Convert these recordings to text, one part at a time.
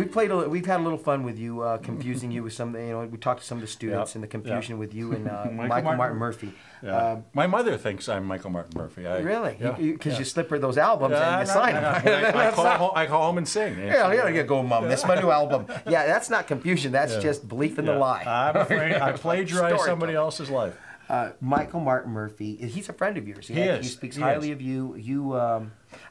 we've had a little fun with you, confusing you with some. We talked to some of the students and the confusion with you and Michael Martin Murphey. Yeah. My mother thinks I'm Michael Martin Murphy. Really? Because you slip her those albums and you sign them. I call home and sing. Yeah, go, Mom. This is my new album. Yeah, that's not confusion. That's just belief in the lie. I'm afraid I plagiarized somebody else's life. Michael Martin Murphey, he's a friend of yours. He speaks highly of you.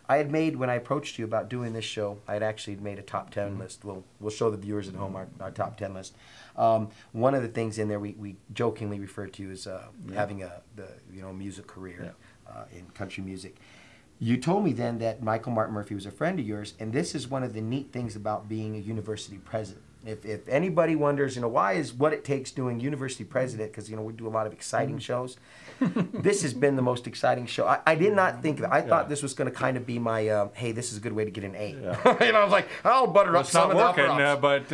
I had made, when I approached you about doing this show, I had actually made a top 10 list. We'll show the viewers at home our top 10 list. One of the things in there we jokingly refer to as having the music career in country music. You told me then that Michael Martin Murphey was a friend of yours, and this is one of the neat things about being a university president. If anybody wonders, why is What It Takes doing university president, because, we do a lot of exciting shows. This has been the most exciting show. I did not think that. I thought this was going to kind of be my, hey, this is a good way to get an A. Yeah. I was like, I'll butter up some of the upper ups. But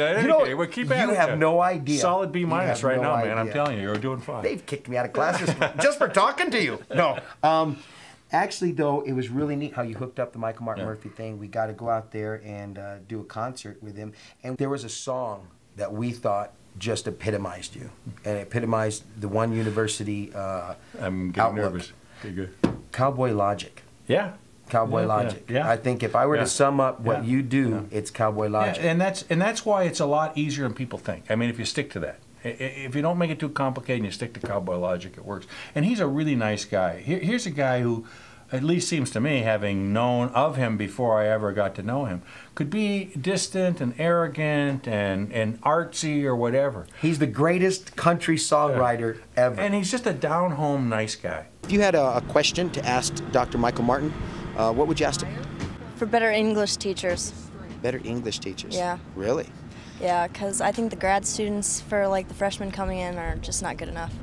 we'll keep at it. You have no idea. Solid B- right now, man. I'm telling you, you're doing fine. They've kicked me out of classes just for talking to you. No. Actually, though, it was really neat how you hooked up the Michael Martin Murphey thing. We got to go out there and do a concert with him. And there was a song that we thought just epitomized you. And it epitomized the one university I'm getting nervous. Okay, good. Cowboy Logic. Yeah. Cowboy Logic. Yeah. I think if I were to sum up what you do, it's Cowboy Logic. Yeah, and that's why it's a lot easier than people think. I mean, if you stick to that. If you don't make it too complicated and you stick to Cowboy Logic, it works. And he's a really nice guy. Here's a guy who, at least seems to me, having known of him before I ever got to know him, could be distant and arrogant and artsy or whatever. He's the greatest country songwriter ever. And he's just a down-home nice guy. If you had a question to ask Dr. Michael Martin, what would you ask him? For better English teachers. Better English teachers? Yeah. Really? Yeah, because I think the grad students for the freshmen coming in are just not good enough.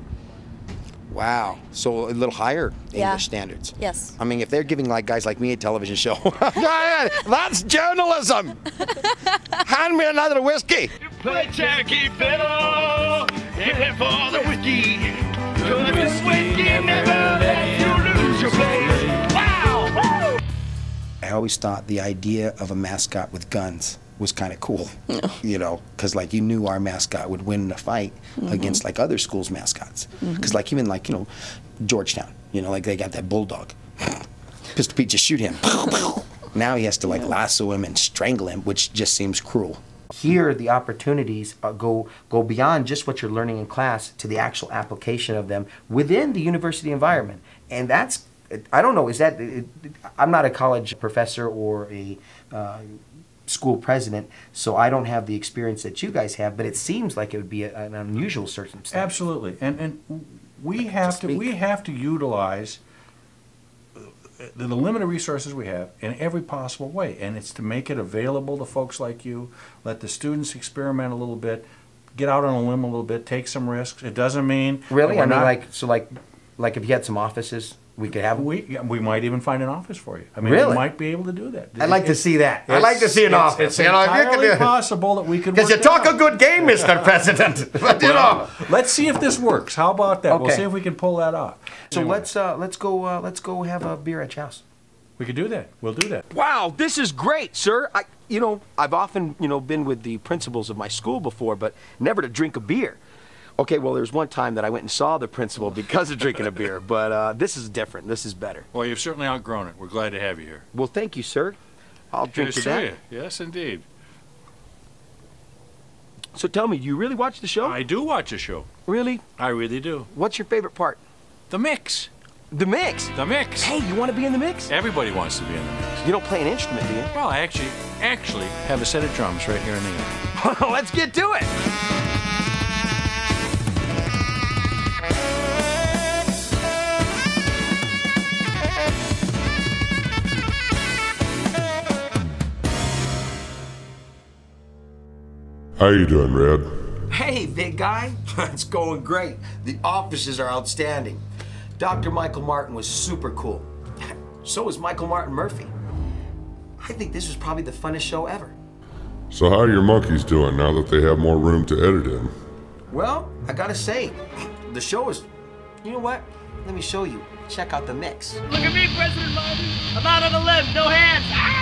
Wow. So a little higher English standards. Yes. I mean, if they're giving guys like me a television show, that's journalism. Hand me another whiskey. Play Cherokee Fiddle, hit it for the whiskey. Cause this whiskey never lets you lose your place. Wow! Woo! I always thought the idea of a mascot with guns was kind of cool, because you knew our mascot would win in a fight against other schools' mascots. Because even Georgetown, they got that bulldog. Pistol Pete just shoot him. Now he has to lasso him and strangle him, which just seems cruel. Here, the opportunities go beyond just what you're learning in class to the actual application of them within the university environment, and that's, I don't know, I'm not a college professor or a school president, so I don't have the experience that you guys have, but it seems like it would be an unusual circumstance. Absolutely, and we have to utilize the limited resources we have in every possible way, and it's to make it available to folks like you, let the students experiment a little bit, get out on a limb a little bit, take some risks. It doesn't mean really. I mean, like if you had some offices. We could have. We might even find an office for you. I mean, really? We might be able to do that. I'd like to see that. I'd like to see an office. It's entirely possible that we could. Because you talk a good game, Mr. President. But let's see if this works. How about that? Okay. We'll see if we can pull that off. So anyway. let's go have a beer at your house. We could do that. We'll do that. Wow, this is great, sir. I've often been with the principals of my school before, but never to drink a beer. Okay, well, there's one time that I went and saw the principal because of drinking a beer, but this is different. This is better. Well, you've certainly outgrown it. We're glad to have you here. Well, thank you, sir. I'll drink to that. Yes, indeed. So tell me, do you really watch the show? I do watch the show. Really? I really do. What's your favorite part? The mix. The mix? The mix. Hey, you want to be in the mix? Everybody wants to be in the mix. You don't play an instrument, do you? Well, I actually have a set of drums right here in the yard. Let's get to it. How you doing, Red? Hey, big guy. It's going great. The offices are outstanding. Dr. Michael Martin was super cool. So was Michael Martin Murphey. I think this was probably the funnest show ever. So how are your monkeys doing now that they have more room to edit in? Well, I gotta say, the show is, you know what? Let me show you. Check out the mix. Look at me, President Martin. I'm out on the left, no hands. Ah!